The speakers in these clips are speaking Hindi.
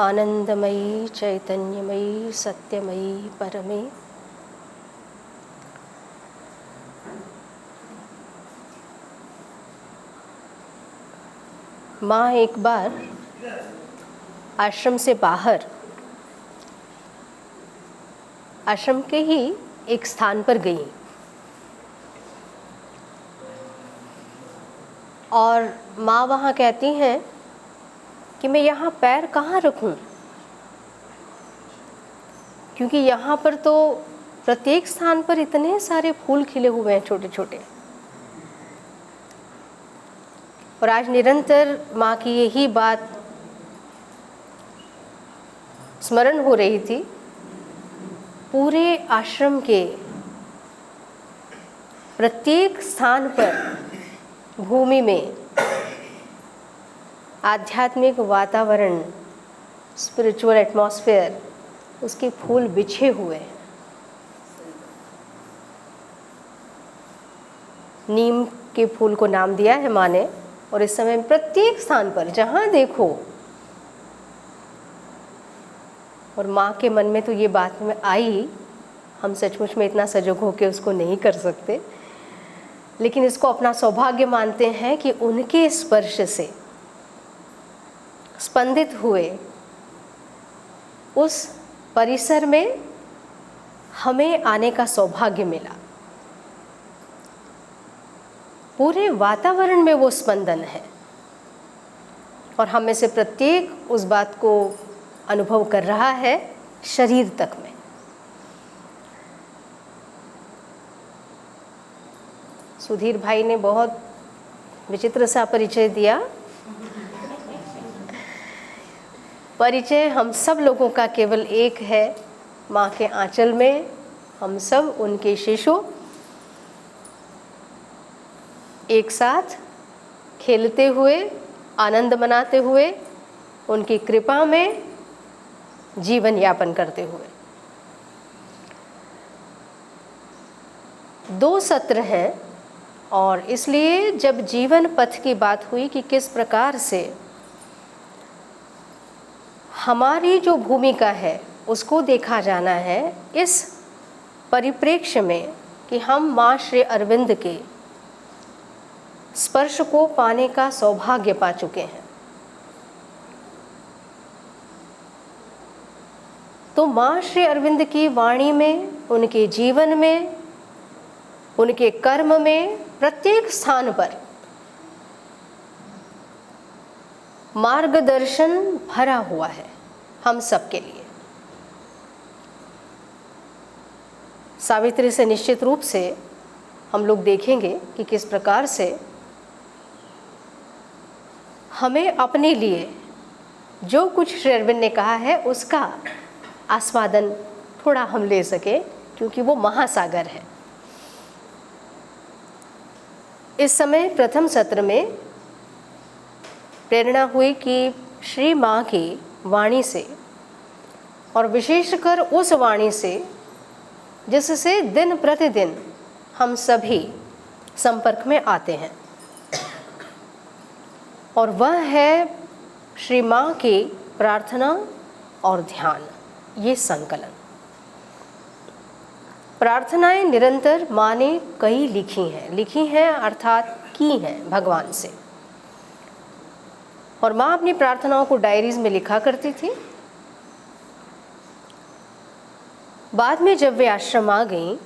आनंदमयी चैतन्यमयी सत्यमयी परमे। माँ एक बार आश्रम से बाहर, आश्रम के ही एक स्थान पर गई और माँ वहाँ कहती हैं कि मैं यहाँ पैर कहाँ रखूँ, क्योंकि यहाँ पर तो प्रत्येक स्थान पर इतने सारे फूल खिले हुए हैं छोटे छोटे। और आज निरंतर माँ की यही बात स्मरण हो रही थी। पूरे आश्रम के प्रत्येक स्थान पर भूमि में आध्यात्मिक वातावरण, स्पिरिचुअल एटमॉस्फेयर, उसके फूल बिछे हुए हैं। नीम के फूल को नाम दिया है माँ ने, और इस समय प्रत्येक स्थान पर जहाँ देखो, और माँ के मन में तो ये बात में आई, हम सचमुच में इतना सजग होकर उसको नहीं कर सकते, लेकिन इसको अपना सौभाग्य मानते हैं कि उनके स्पर्श से स्पंदित हुए उस परिसर में हमें आने का सौभाग्य मिला। पूरे वातावरण में वो स्पंदन है और हम में से प्रत्येक उस बात को अनुभव कर रहा है शरीर तक में। सुधीर भाई ने बहुत विचित्र सा परिचय दिया। परिचय हम सब लोगों का केवल एक है, माँ के आंचल में हम सब उनके शिशु एक साथ खेलते हुए, आनंद मनाते हुए, उनकी कृपा में जीवन यापन करते हुए। 2 सत्र हैं और इसलिए जब जीवन पथ की बात हुई कि किस प्रकार से हमारी जो भूमिका है उसको देखा जाना है, इस परिप्रेक्ष्य में कि हम माँ श्री अरविंद के स्पर्श को पाने का सौभाग्य पा चुके हैं, तो माँ श्री अरविंद की वाणी में, उनके जीवन में, उनके कर्म में, प्रत्येक स्थान पर मार्गदर्शन भरा हुआ है हम सबके लिए। सावित्री से निश्चित रूप से हम लोग देखेंगे कि किस प्रकार से हमें अपने लिए जो कुछ श्री अरविंद ने कहा है उसका आस्वादन थोड़ा हम ले सके, क्योंकि वो महासागर है। इस समय प्रथम सत्र में प्रेरणा हुई कि श्री माँ की वाणी से, और विशेषकर उस वाणी से जिससे दिन प्रतिदिन हम सभी संपर्क में आते हैं, और वह है श्री माँ की प्रार्थना और ध्यान, ये संकलन। प्रार्थनाएं निरंतर माँ ने कई लिखी हैं अर्थात की हैं भगवान से, और माँ अपनी प्रार्थनाओं को डायरीज में लिखा करती थी। बाद में जब वे आश्रम आ गईं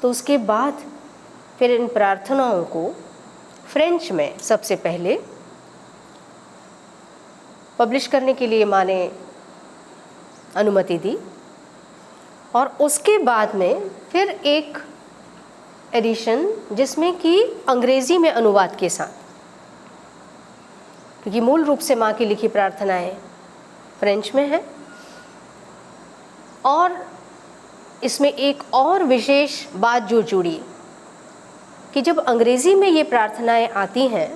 तो उसके बाद फिर इन प्रार्थनाओं को फ्रेंच में सबसे पहले पब्लिश करने के लिए माँ ने अनुमति दी, और उसके बाद में फिर एक एडिशन जिसमें कि अंग्रेजी में अनुवाद के साथ, क्योंकि मूल रूप से माँ की लिखी प्रार्थनाएं फ्रेंच में है। और इसमें एक और विशेष बात जो जुड़ी कि जब अंग्रेजी में ये प्रार्थनाएं आती हैं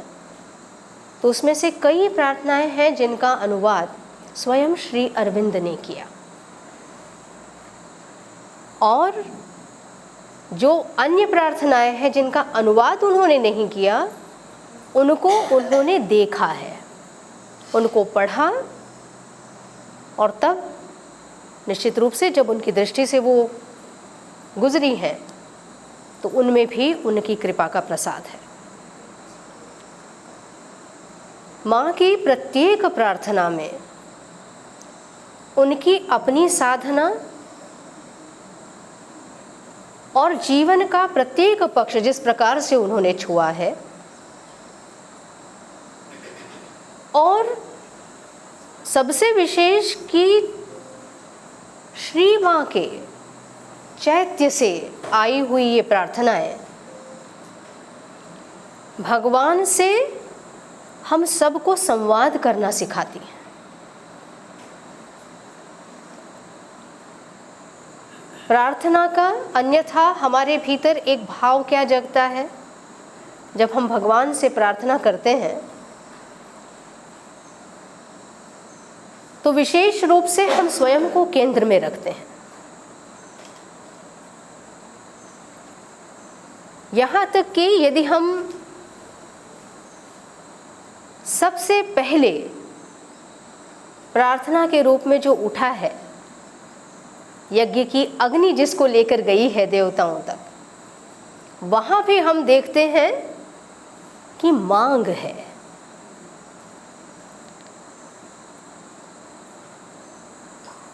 तो उसमें से कई प्रार्थनाएं हैं जिनका अनुवाद स्वयं श्री अरविंद ने किया, और जो अन्य प्रार्थनाएं हैं जिनका अनुवाद उन्होंने नहीं किया, उनको उन्होंने देखा है, उनको पढ़ा और तब निश्चित रूप से जब उनकी दृष्टि से वो गुजरी हैं तो उनमें भी उनकी कृपा का प्रसाद है। माँ की प्रत्येक प्रार्थना में उनकी अपनी साधना और जीवन का प्रत्येक पक्ष जिस प्रकार से उन्होंने छुआ है, और सबसे विशेष कि श्री माँ के चैत्य से आई हुई ये प्रार्थनाएं भगवान से हम सबको संवाद करना सिखाती हैं। प्रार्थना का अन्यथा हमारे भीतर एक भाव क्या जगता है, जब हम भगवान से प्रार्थना करते हैं तो विशेष रूप से हम स्वयं को केंद्र में रखते हैं। यहाँ तक कि यदि हम सबसे पहले प्रार्थना के रूप में जो उठा है, यज्ञ की अग्नि जिसको लेकर गई है देवताओं तक, वहां भी हम देखते हैं कि मांग है।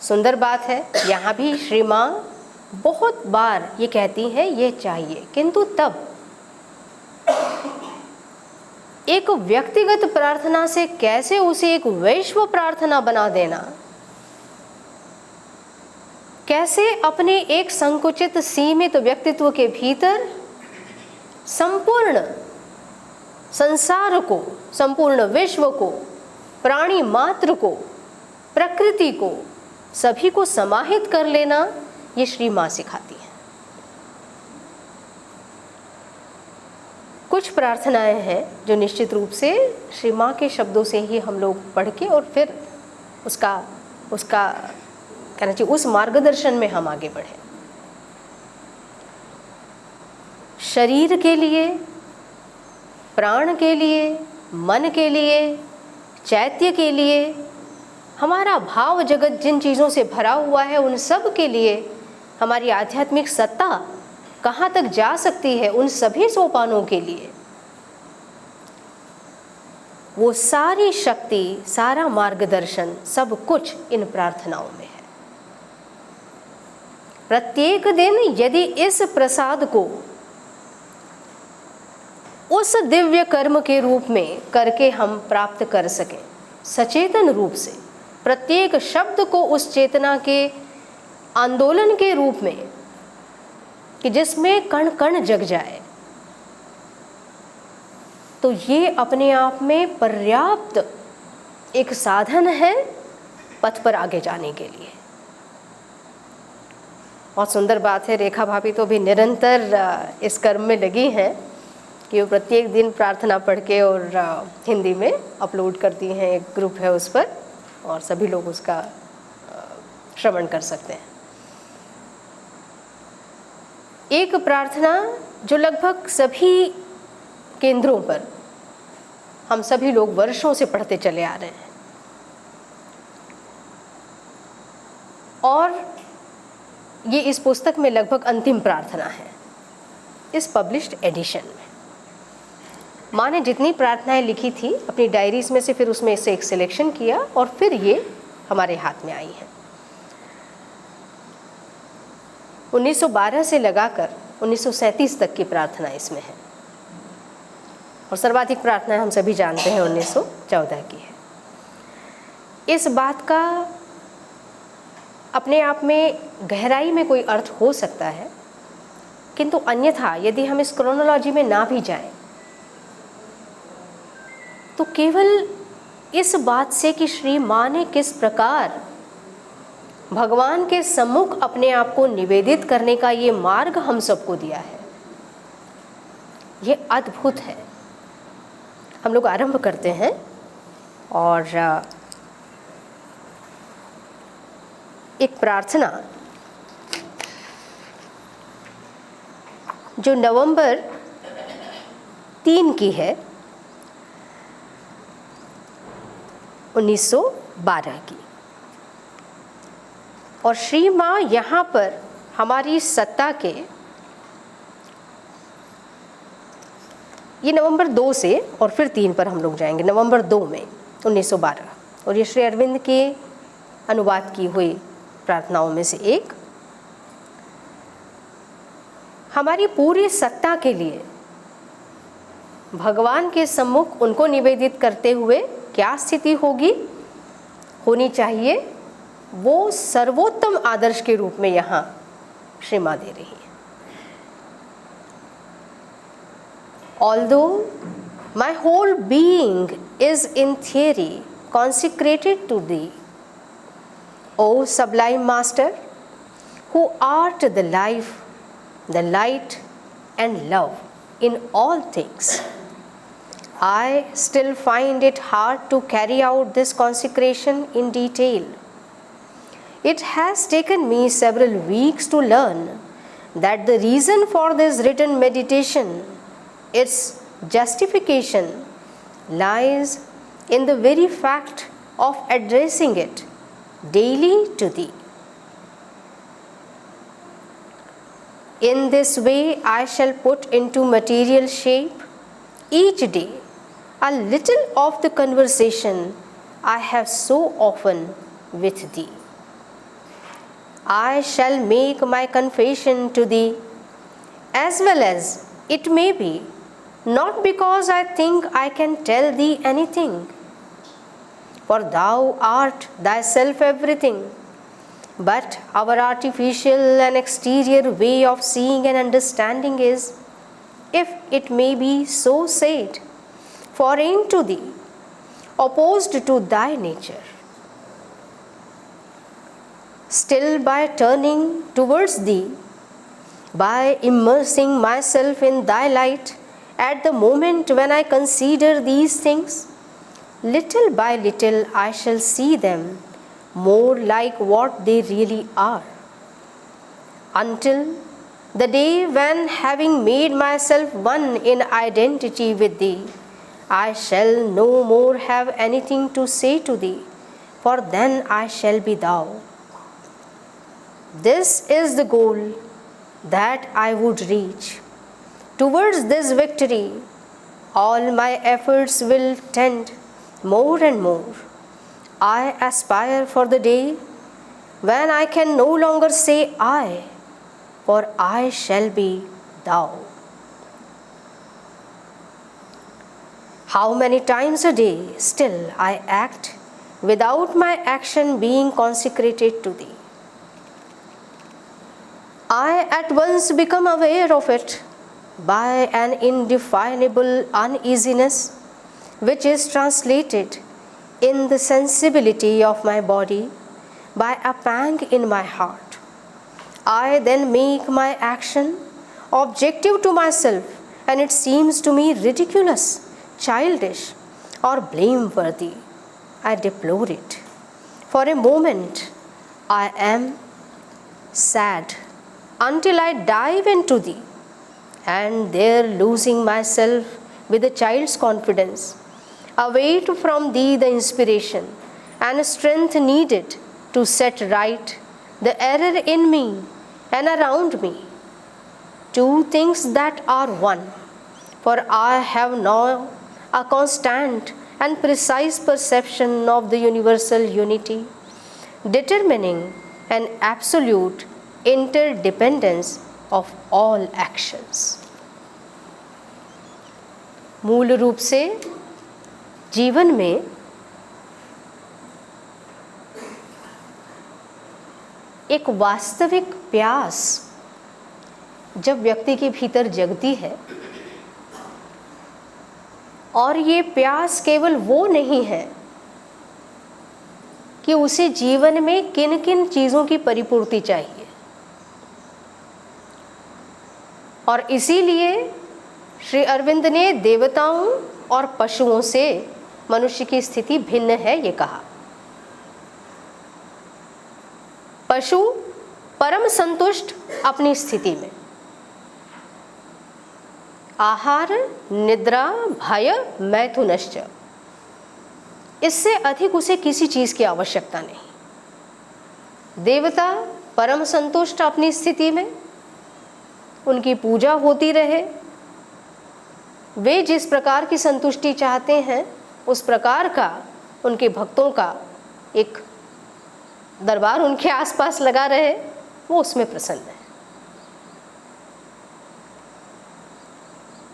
सुंदर बात है, यहाँ भी श्री माँ बहुत बार ये कहती हैं ये चाहिए, किंतु तब एक व्यक्तिगत प्रार्थना से कैसे उसे एक वैश्व प्रार्थना बना देना, कैसे अपने एक संकुचित सीमित व्यक्तित्व के भीतर संपूर्ण संसार को, संपूर्ण विश्व को, प्राणी मात्र को, प्रकृति को, सभी को समाहित कर लेना, ये श्री माँ सिखाती है। कुछ प्रार्थनाएं हैं जो निश्चित रूप से श्री माँ के शब्दों से ही हम लोग पढ़ के और फिर उसका कहना चाहिए उस मार्गदर्शन में हम आगे बढ़े। शरीर के लिए, प्राण के लिए, मन के लिए, चैत्य के लिए, हमारा भाव जगत जिन चीज़ों से भरा हुआ है उन सब के लिए, हमारी आध्यात्मिक सत्ता कहाँ तक जा सकती है, उन सभी सोपानों के लिए वो सारी शक्ति, सारा मार्गदर्शन, सब कुछ इन प्रार्थनाओं में है। प्रत्येक दिन यदि इस प्रसाद को उस दिव्य कर्म के रूप में करके हम प्राप्त कर सकें, सचेतन रूप से प्रत्येक शब्द को उस चेतना के आंदोलन के रूप में कि जिसमें कण कण जग जाए, तो ये अपने आप में पर्याप्त एक साधन है पथ पर आगे जाने के लिए। बहुत सुंदर बात है, रेखा भाभी तो भी निरंतर इस कर्म में लगी हैं कि वो प्रत्येक दिन प्रार्थना पढ़ के और हिंदी में अपलोड करती हैं। एक ग्रुप है उस पर और सभी लोग उसका श्रवण कर सकते हैं। एक प्रार्थना जो लगभग सभी केंद्रों पर हम सभी लोग वर्षों से पढ़ते चले आ रहे हैं और ये इस पुस्तक में लगभग अंतिम प्रार्थना है इस पब्लिश्ड एडिशन में। माँ ने जितनी प्रार्थनाएं लिखी थी अपनी डायरीज में से फिर उसमें से एक सिलेक्शन किया और फिर ये हमारे हाथ में आई है। 1912 से लगाकर 1937 तक की प्रार्थना इसमें है और सर्वाधिक प्रार्थनाएं हम सभी जानते हैं 1914 की है। इस बात का अपने आप में गहराई में कोई अर्थ हो सकता है, किंतु अन्यथा यदि हम इस क्रोनोलॉजी में ना भी जाएं तो केवल इस बात से कि श्री माँ ने किस प्रकार भगवान के सम्मुख अपने आप को निवेदित करने का ये मार्ग हम सबको दिया है, ये अद्भुत है। हम लोग आरंभ करते हैं और एक प्रार्थना जो नवंबर 3 की है 1912 की। और श्री माँ यहाँ पर हमारी सत्ता के, ये नवंबर 2 से और फिर 3 पर हम लोग जाएंगे, नवंबर 2 में 1912, और ये श्री अरविंद के अनुवाद की हुई प्रार्थनाओं में से एक। हमारी पूरी सत्ता के लिए भगवान के सम्मुख उनको निवेदित करते हुए क्या स्थिति होनी चाहिए, वो सर्वोत्तम आदर्श के रूप में यहाँ श्री माँ दे रही है। Although my whole being is in theory consecrated to thee, O sublime Master, who art the life, the light and love in all things, I still find it hard to carry out this consecration in detail. It has taken me several weeks to learn that the reason for this written meditation, its justification, lies in the very fact of addressing it daily to thee. In this way, I shall put into material shape each day a little of the conversation I have so often with thee. I shall make my confession to thee, as well as it may be, not because I think I can tell thee anything, for thou art thyself everything, but our artificial and exterior way of seeing and understanding is, if it may be so said, foreign to thee, opposed to thy nature. Still, by turning towards thee, by immersing myself in thy light at the moment when I consider these things, little by little I shall see them more like what they really are, until the day when, having made myself one in identity with thee, I shall no more have anything to say to thee, for then I shall be thou. This is the goal that I would reach. Towards this victory, all my efforts will tend more and more. I aspire for the day when I can no longer say I, for I shall be thou. How many times a day still I act without my action being consecrated to thee. I at once become aware of it by an indefinable uneasiness, which is translated in the sensibility of my body by a pang in my heart. I then make my action objective to myself, and it seems to me ridiculous, childish, or blameworthy. I deplore it. For a moment, I am sad until I dive into thee, and there losing myself with a child's confidence, await from thee the inspiration and strength needed to set right the error in me and around me, two things that are one, for I have now a constant and precise perception of the universal unity, determining an absolute interdependence of all actions. मूल रूप से जीवन में एक वास्तविक प्यास जब व्यक्ति के भीतर जगती है, और ये प्यास केवल वो नहीं है कि उसे जीवन में किन किन चीज़ों की परिपूर्ति चाहिए, और इसीलिए श्री अरविंद ने देवताओं और पशुओं से मनुष्य की स्थिति भिन्न है ये कहा। पशु परम संतुष्ट अपनी स्थिति में, आहार निद्रा भय मैथुनश्च, इससे अधिक उसे किसी चीज की आवश्यकता नहीं। देवता परम संतुष्ट अपनी स्थिति में, उनकी पूजा होती रहे, वे जिस प्रकार की संतुष्टि चाहते हैं उस प्रकार का उनके भक्तों का एक दरबार उनके आसपास लगा रहे, वो उसमें प्रसन्न है।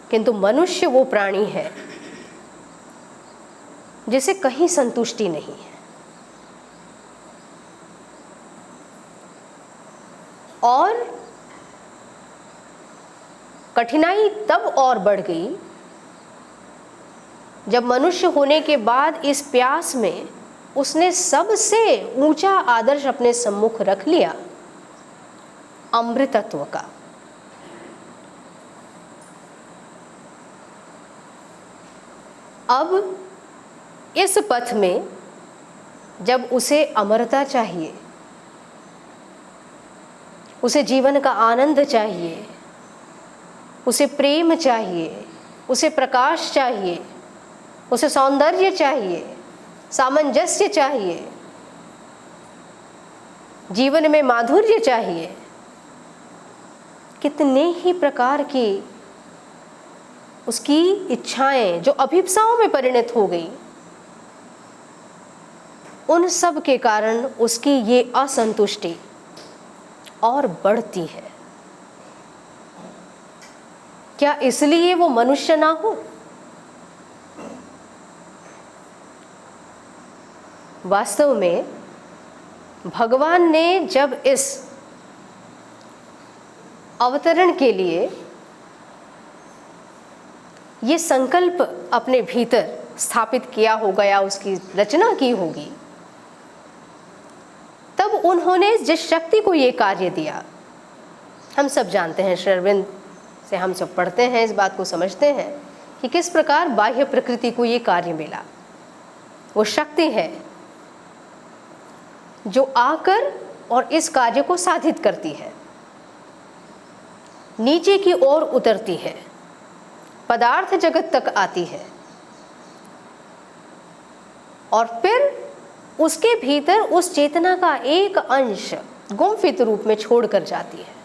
किंतु मनुष्य वो प्राणी है जिसे कहीं संतुष्टि नहीं है, और कठिनाई तब और बढ़ गई जब मनुष्य होने के बाद इस प्यास में उसने सबसे ऊंचा आदर्श अपने सम्मुख रख लिया, अमृतत्व का। अब इस पथ में जब उसे अमरता चाहिए, उसे जीवन का आनंद चाहिए, उसे प्रेम चाहिए, उसे प्रकाश चाहिए, उसे सौंदर्य चाहिए, सामंजस्य चाहिए, जीवन में माधुर्य चाहिए, कितने ही प्रकार की उसकी इच्छाएं जो अभिप्साओं में परिणत हो गई, उन सब के कारण उसकी ये असंतुष्टि और बढ़ती है। क्या इसलिए वो मनुष्य ना हो? वास्तव में भगवान ने जब इस अवतरण के लिए ये संकल्प अपने भीतर स्थापित किया होगा या उसकी रचना की होगी, तब उन्होंने जिस शक्ति को ये कार्य दिया, हम सब जानते हैं, श्री अरविंद से हम सब पढ़ते हैं, इस बात को समझते हैं कि किस प्रकार बाह्य प्रकृति को ये कार्य मिला। वो शक्ति है जो आकर और इस कार्य को साधित करती है, नीचे की ओर उतरती है, पदार्थ जगत तक आती है और फिर उसके भीतर उस चेतना का एक अंश गुम्फित रूप में छोड़कर जाती है।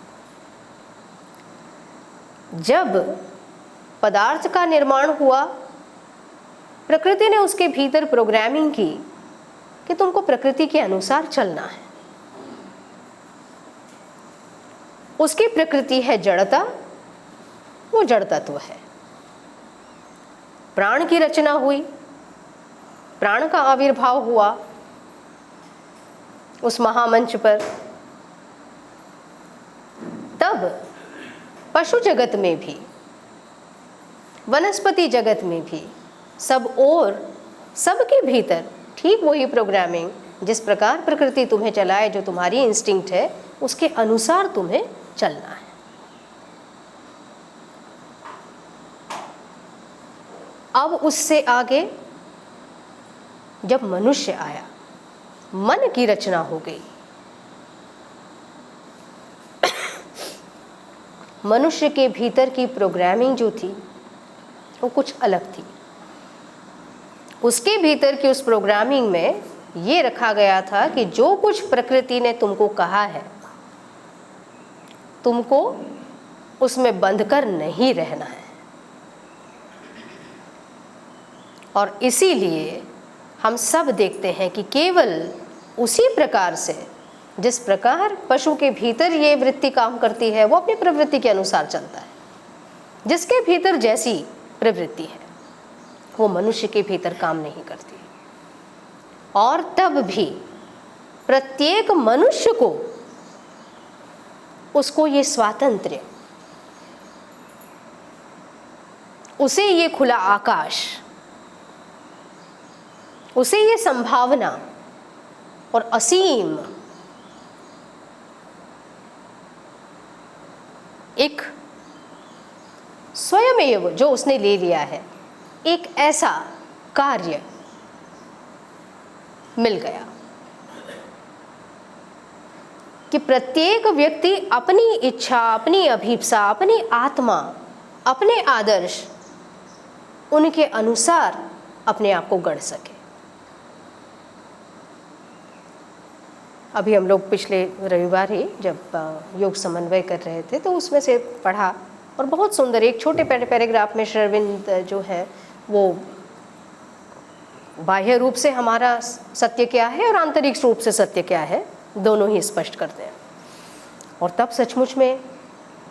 जब पदार्थ का निर्माण हुआ, प्रकृति ने उसके भीतर प्रोग्रामिंग की कि तुमको प्रकृति के अनुसार चलना है। उसकी प्रकृति है जड़ता, वो जड़ तत्व है। प्राण की रचना हुई, प्राण का आविर्भाव हुआ उस महामंच पर, तब पशु जगत में भी, वनस्पति जगत में भी, सब और सबके भीतर ठीक वही प्रोग्रामिंग, जिस प्रकार प्रकृति तुम्हें चलाए, जो तुम्हारी इंस्टिंक्ट है, उसके अनुसार तुम्हें चलना है। अब उससे आगे जब मनुष्य आया, मन की रचना हो गई। मनुष्य के भीतर की प्रोग्रामिंग जो थी वो कुछ अलग थी। उसके भीतर की उस प्रोग्रामिंग में ये रखा गया था कि जो कुछ प्रकृति ने तुमको कहा है, तुमको उसमें बंधकर नहीं रहना है। और इसीलिए हम सब देखते हैं कि केवल उसी प्रकार से जिस प्रकार पशु के भीतर ये वृत्ति काम करती है, वो अपनी प्रवृत्ति के अनुसार चलता है। जिसके भीतर जैसी प्रवृत्ति है वो मनुष्य के भीतर काम नहीं करती। और तब भी प्रत्येक मनुष्य को उसको ये स्वातंत्र्य, उसे ये खुला आकाश, उसे ये संभावना और असीम एक स्वयमेव जो उसने ले लिया है, एक ऐसा कार्य मिल गया कि प्रत्येक व्यक्ति अपनी इच्छा, अपनी अभिप्सा, अपनी आत्मा, अपने आदर्श, उनके अनुसार अपने आप को गढ़ सके। अभी हम लोग पिछले रविवार ही जब योग समन्वय कर रहे थे तो उसमें से पढ़ा, और बहुत सुंदर एक छोटे पैराग्राफ में श्री अरविंद जो है वो बाह्य रूप से हमारा सत्य क्या है और आंतरिक रूप से सत्य क्या है दोनों ही स्पष्ट करते हैं। और तब सचमुच में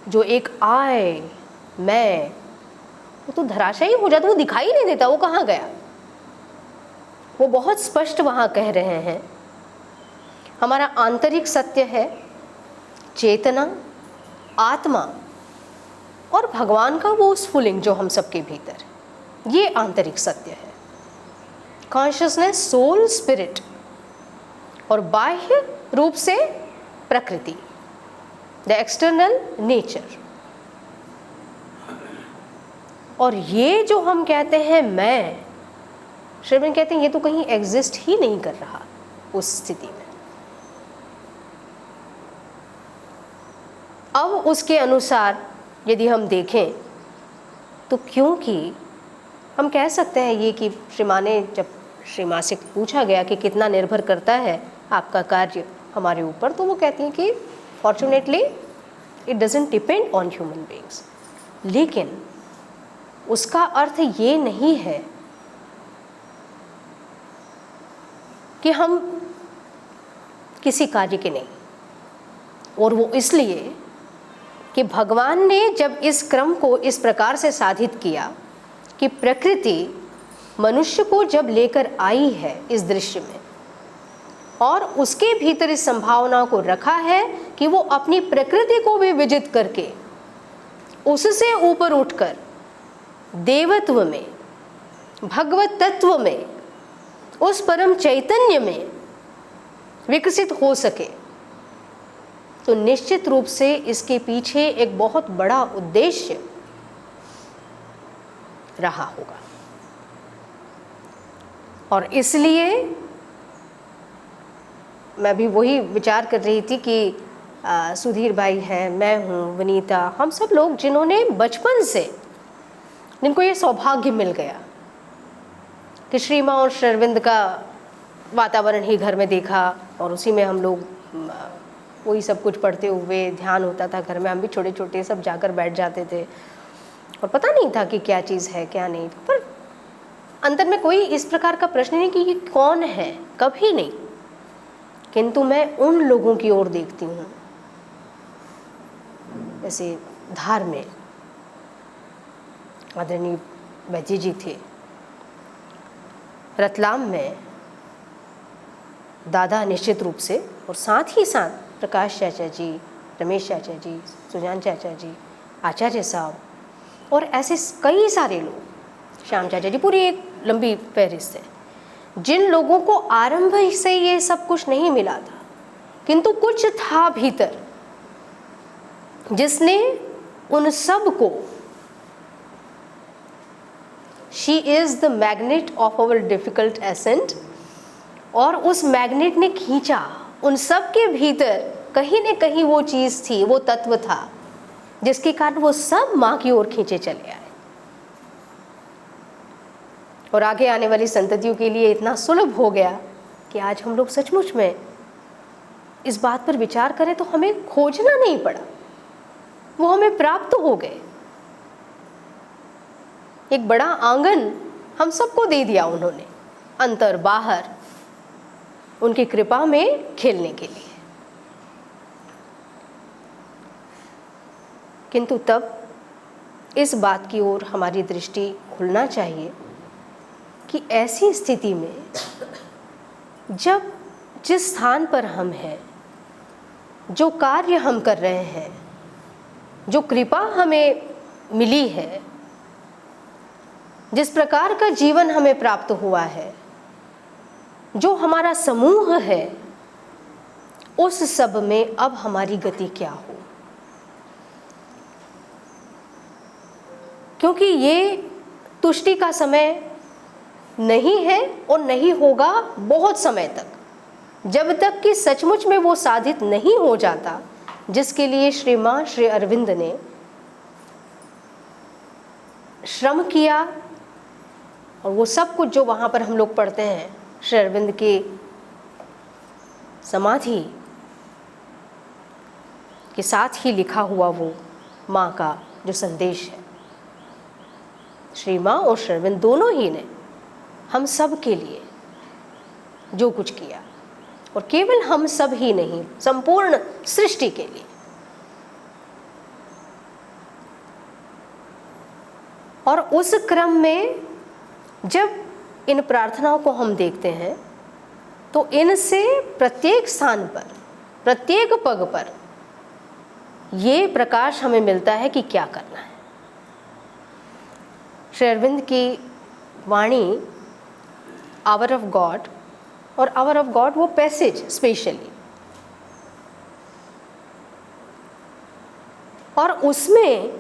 जो एक आय मैं वो तो धराशायी हो जाता, वो दिखाई नहीं देता, वो कहाँ गया। वो बहुत स्पष्ट वहाँ कह रहे हैं हमारा आंतरिक सत्य है चेतना, आत्मा और भगवान का वो स्फुलिंग जो हम सबके भीतर, ये आंतरिक सत्य है। कॉन्शियसनेस, सोल, स्पिरिट, और बाह्य रूप से प्रकृति, द एक्सटर्नल नेचर। और ये जो हम कहते हैं मैं, श्री अरविंद कहते हैं ये तो कहीं एग्जिस्ट ही नहीं कर रहा उस स्थिति में। अब उसके अनुसार यदि हम देखें तो क्योंकि हम कह सकते हैं ये कि श्री माँ ने, जब श्री माँ से पूछा गया कि कितना निर्भर करता है आपका कार्य हमारे ऊपर, तो वो कहती हैं कि fortunately it doesn't depend on human beings. लेकिन उसका अर्थ ये नहीं है कि हम किसी कार्य के नहीं, और वो इसलिए कि भगवान ने जब इस क्रम को इस प्रकार से साधित किया कि प्रकृति मनुष्य को जब लेकर आई है इस दृश्य में, और उसके भीतर इस संभावना को रखा है कि वो अपनी प्रकृति को भी विजित करके उससे ऊपर उठकर देवत्व में, भगवत तत्व में, उस परम चैतन्य में विकसित हो सके, तो निश्चित रूप से इसके पीछे एक बहुत बड़ा उद्देश्य रहा होगा। और इसलिए मैं भी वही विचार कर रही थी कि सुधीर भाई हैं, मैं हूँ, वनीता, हम सब लोग जिन्होंने बचपन से, जिनको ये सौभाग्य मिल गया कि श्री माँ और श्री अरविंद का वातावरण ही घर में देखा, और उसी में हम लोग वही सब कुछ पढ़ते हुए, ध्यान होता था घर में, हम भी छोटे छोटे सब जाकर बैठ जाते थे, और पता नहीं था कि क्या चीज़ है क्या नहीं, पर अंतर में कोई इस प्रकार का प्रश्न नहीं कि ये कौन है, कभी नहीं। किंतु मैं उन लोगों की ओर देखती हूँ, जैसे धार में आदरणीय वैद्य जी थे, रतलाम में दादा निश्चित रूप से, और साथ ही साथ प्रकाश चाचा जी, रमेश चाचा जी, सुजान चाचा जी, आचार्य साहब, और ऐसे कई सारे लोग, श्याम चाचा जी, पूरी एक लंबी फहरिस्त है, जिन लोगों को आरंभ से ये सब कुछ नहीं मिला था, किंतु कुछ था भीतर जिसने उन सब को, she is the magnet of our difficult ascent, और उस मैग्नेट ने खींचा, उन सब के भीतर कहीं न कहीं वो चीज़ थी, वो तत्व था जिसके कारण वो सब माँ की ओर खींचे चले आए, और आगे आने वाली संततियों के लिए इतना सुलभ हो गया कि आज हम लोग सचमुच में इस बात पर विचार करें तो हमें खोजना नहीं पड़ा, वो हमें प्राप्त हो गए। एक बड़ा आंगन हम सबको दे दिया उन्होंने, अंतर बाहर, उनकी कृपा में खेलने के लिए। किंतु तब इस बात की ओर हमारी दृष्टि खुलना चाहिए कि ऐसी स्थिति में जब जिस स्थान पर हम हैं, जो कार्य हम कर रहे हैं, जो कृपा हमें मिली है, जिस प्रकार का जीवन हमें प्राप्त हुआ है, जो हमारा समूह है, उस सब में अब हमारी गति क्या हो, क्योंकि ये तुष्टि का समय नहीं है और नहीं होगा बहुत समय तक, जब तक कि सचमुच में वो साधित नहीं हो जाता जिसके लिए श्री माँ श्री अरविंद ने श्रम किया। और वो सब कुछ जो वहाँ पर हम लोग पढ़ते हैं श्री अरविंद के समाधि के साथ ही लिखा हुआ वो माँ का जो संदेश है, श्री माँ और श्री अरविंद दोनों ही ने हम सब के लिए जो कुछ किया, और केवल हम सब ही नहीं, संपूर्ण सृष्टि के लिए। और उस क्रम में जब इन प्रार्थनाओं को हम देखते हैं तो इनसे प्रत्येक स्थान पर, प्रत्येक पग पर ये प्रकाश हमें मिलता है कि क्या करना है। श्री अरविंद की वाणी आवर ऑफ गॉड, और आवर ऑफ गॉड वो पैसेज स्पेशली, और उसमें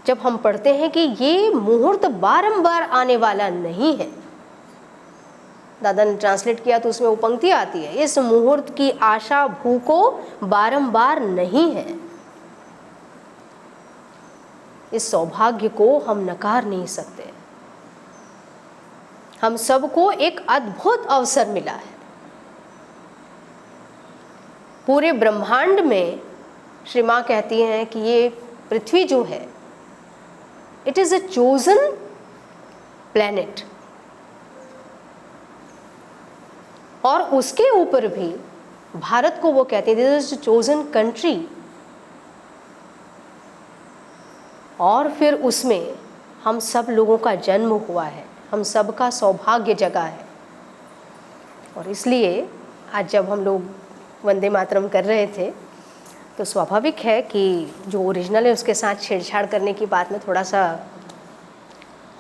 जब हम पढ़ते हैं कि ये मुहूर्त बारंबार आने वाला नहीं है, दादा ने ट्रांसलेट किया तो उसमें वो पंक्ति आती है, इस मुहूर्त की आशा भूखो बारंबार नहीं है। इस सौभाग्य को हम नकार नहीं सकते। हम सबको एक अद्भुत अवसर मिला है। पूरे ब्रह्मांड में श्री माँ कहती हैं कि ये पृथ्वी जो है, it is a chosen planet, और उसके ऊपर भी भारत को वो कहते हैं this is a chosen country, और फिर उसमें हम सब लोगों का जन्म हुआ है, हम सब का सौभाग्य जगा है। और इसलिए आज जब हम लोग वंदे मातरम कर रहे थे तो स्वाभाविक है कि जो ओरिजिनल है उसके साथ छेड़छाड़ करने की बात में थोड़ा सा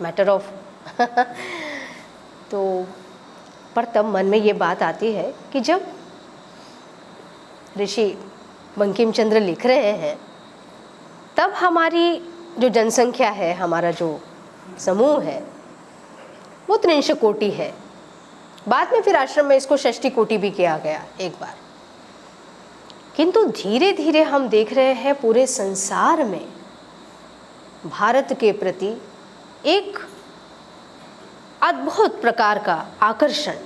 मैटर ऑफ तो पर तब मन में ये बात आती है कि जब ऋषि बंकिम चंद्र लिख रहे हैं तब हमारी जो जनसंख्या है, हमारा जो समूह है वो 300 कोटि है। बाद में फिर आश्रम में इसको 60 कोटि भी किया गया एक बार, किंतु धीरे धीरे हम देख रहे हैं पूरे संसार में भारत के प्रति एक अद्भुत प्रकार का आकर्षण,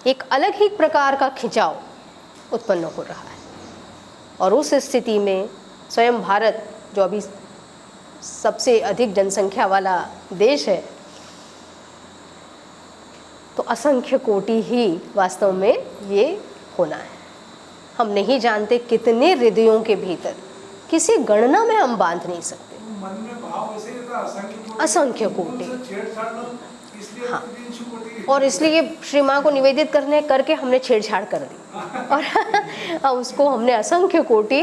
एक अलग ही प्रकार का खिंचाव उत्पन्न हो रहा है। और उस स्थिति में स्वयं भारत जो अभी सबसे अधिक जनसंख्या वाला देश है, तो असंख्य कोटि ही वास्तव में ये होना है। हम नहीं जानते कितने हृदयों के भीतर, किसी गणना में हम बांध नहीं सकते। मन में भाव ऐसे ही था, असंख्य कोटि। हाँ, 300 कोटि। और इसलिए श्री माँ को निवेदित करने करके हमने छेड़छाड़ कर दी और उसको हमने असंख्य कोटि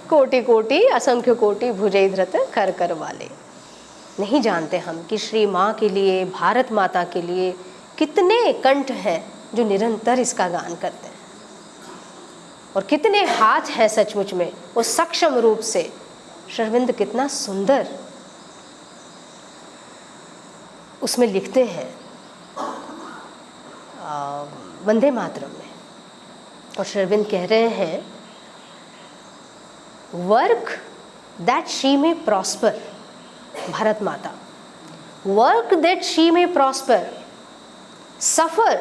कोटि कोटि असंख्य कोटि भुजै धृत कर कर वाले। नहीं जानते हम कि श्री माँ के लिए, भारत माता के लिए कितने कंठ हैं जो निरंतर इसका गान करते हैं, और कितने हाथ हैं सचमुच में वो सक्षम रूप से। श्री अरविंद कितना सुंदर उसमें लिखते हैं वंदे मातरम में, और श्री अरविंद कह रहे हैं वर्क दैट शी में प्रॉस्पर, भारत माता, वर्क दैट शी में प्रॉस्पर, सफर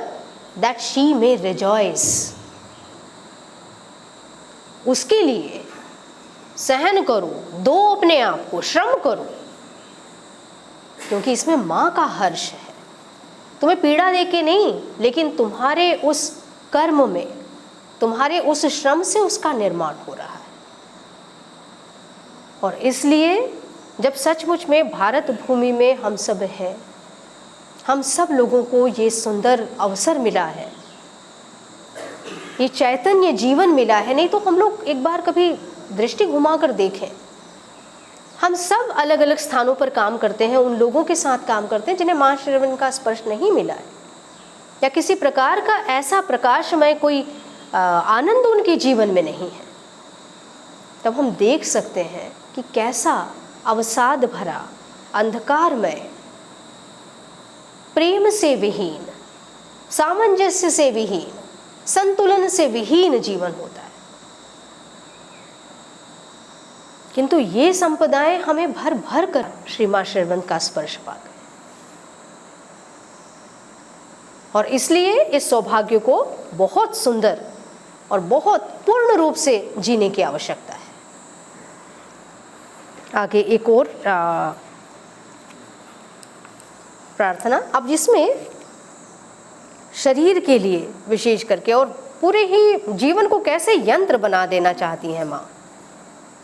दैट शी में रिजॉइस। उसके लिए सहन करो, दो अपने आप को, श्रम करो, क्योंकि इसमें माँ का हर्ष है। तुम्हें पीड़ा दे के नहीं, लेकिन तुम्हारे उस कर्म में, तुम्हारे उस श्रम से उसका निर्माण हो रहा है। और इसलिए जब सचमुच में भारत भूमि में हम सब हैं, हम सब लोगों को ये सुंदर अवसर मिला है, ये चैतन्य जीवन मिला है। नहीं तो हम लोग एक बार कभी दृष्टि घुमाकर देखें, हम सब अलग अलग स्थानों पर काम करते हैं, उन लोगों के साथ काम करते हैं जिन्हें माँ श्री अरविंद का स्पर्श नहीं मिला है, या किसी प्रकार का ऐसा प्रकाशमय कोई आनंद उनके जीवन में नहीं है। तब हम देख सकते हैं कि कैसा अवसाद भरा, अंधकारमय, प्रेम से विहीन, सामंजस्य से विहीन, संतुलन से विहीन जीवन होता है। किंतु ये संपदाएं हमें भर भर कर श्री माँ श्री अरविंद का स्पर्श पा गए, और इसलिए इस सौभाग्य को बहुत सुंदर और बहुत पूर्ण रूप से जीने की आवश्यकता है। आगे एक और प्रार्थना, अब जिसमें शरीर के लिए विशेष करके और पूरे ही जीवन को कैसे यंत्र बना देना चाहती हैं माँ,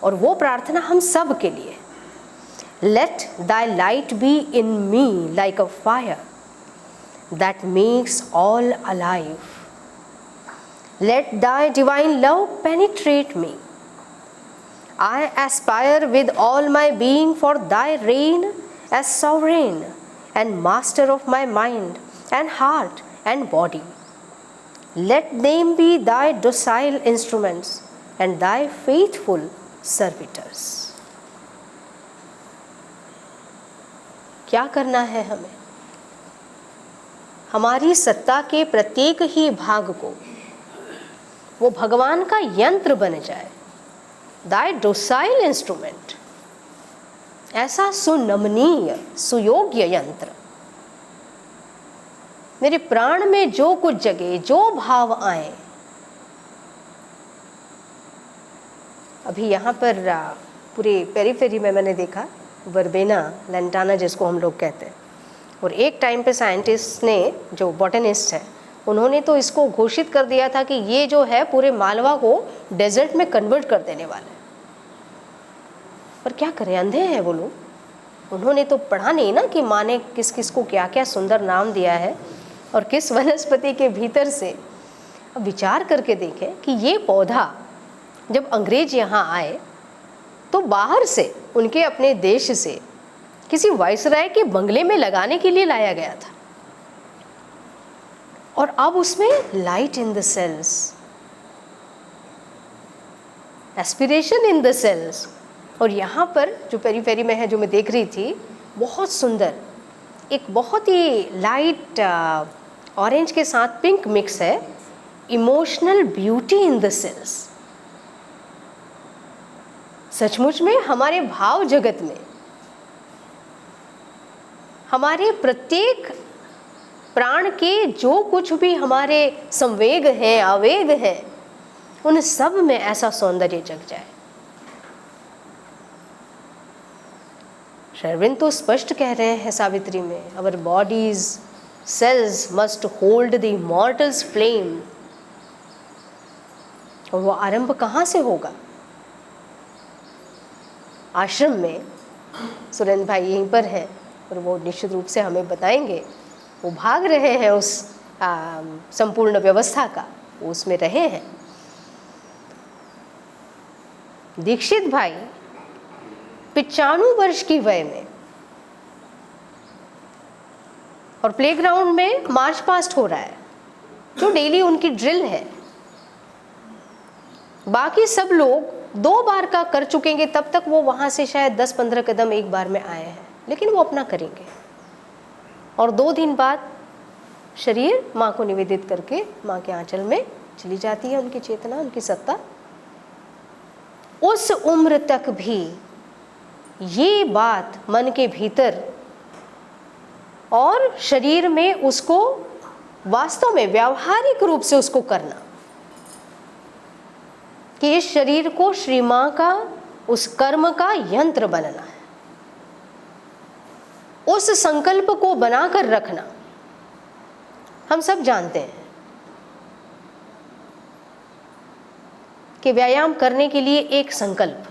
और वो प्रार्थना हम सब के लिए। Let thy light be in me like a fire that makes all alive. Let thy divine love penetrate me. I aspire with all my being for thy reign as sovereign and master of my mind and heart and body. Let them be thy docile instruments and thy faithful servitors. क्या करना है हमें? हमारी सत्ता के प्रत्येक ही भाग को वो भगवान का यंत्र बन जाए, दाय डोसाइल इंस्ट्रूमेंट, ऐसा सुनमनीय सुयोग्य यंत्र। मेरे प्राण में जो कुछ जगे, जो भाव आए। अभी यहाँ पर पूरे पेरीफेरी में मैंने देखा वर्बेना लैंटाना जिसको हम लोग कहते हैं, और एक टाइम पे साइंटिस्ट ने, जो बॉटनिस्ट है, उन्होंने तो इसको घोषित कर दिया था कि ये जो है पूरे मालवा को डेजर्ट में कन्वर्ट कर देने वाला है। पर क्या करें, अंधे हैं वो लोग। उन्होंने तो पढ़ा नहीं ना कि माँ ने किस किस को क्या क्या सुंदर नाम दिया है और किस वनस्पति के भीतर से। अब विचार करके देखें कि ये पौधा जब अंग्रेज यहाँ आए तो बाहर से, उनके अपने देश से, किसी वाइसराय के बंगले में लगाने के लिए लाया गया था, और अब उसमें light in the cells, aspiration in the cells. और यहाँ पर जो पेरीफेरी में है, जो मैं देख रही थी, बहुत सुंदर एक बहुत ही लाइट ऑरेंज के साथ पिंक मिक्स है, emotional beauty in the cells. सचमुच में हमारे भाव जगत में, हमारे प्रत्येक प्राण के जो कुछ भी हमारे संवेग हैं, आवेग हैं, उन सब में ऐसा सौंदर्य जग जाए। शेरविन तो स्पष्ट कह रहे हैं सावित्री में, our bodies cells must hold the immortals flame. और वो आरंभ कहाँ से होगा? आश्रम में। सुरेंद्र भाई यहीं पर हैं और वो निश्चित रूप से हमें बताएंगे। वो भाग रहे हैं उस संपूर्ण व्यवस्था का, वो उसमें रहे हैं। दीक्षित भाई 95 वर्ष की वय में, और प्लेग्राउंड में मार्च पास्ट हो रहा है जो डेली उनकी ड्रिल है। बाकी सब लोग 2 बार का कर चुकेंगे, तब तक वो वहाँ से शायद 10-15 कदम एक बार में आए हैं, लेकिन वो अपना करेंगे। और 2 दिन बाद शरीर माँ को निवेदित करके माँ के आंचल में चली जाती है, उनकी चेतना, उनकी सत्ता। उस उम्र तक भी ये बात मन के भीतर और शरीर में उसको वास्तव में व्यावहारिक रूप से उसको करना, कि इस शरीर को श्री माँ का उस कर्म का यंत्र बनना है, उस संकल्प को बनाकर रखना। हम सब जानते हैं कि व्यायाम करने के लिए एक संकल्प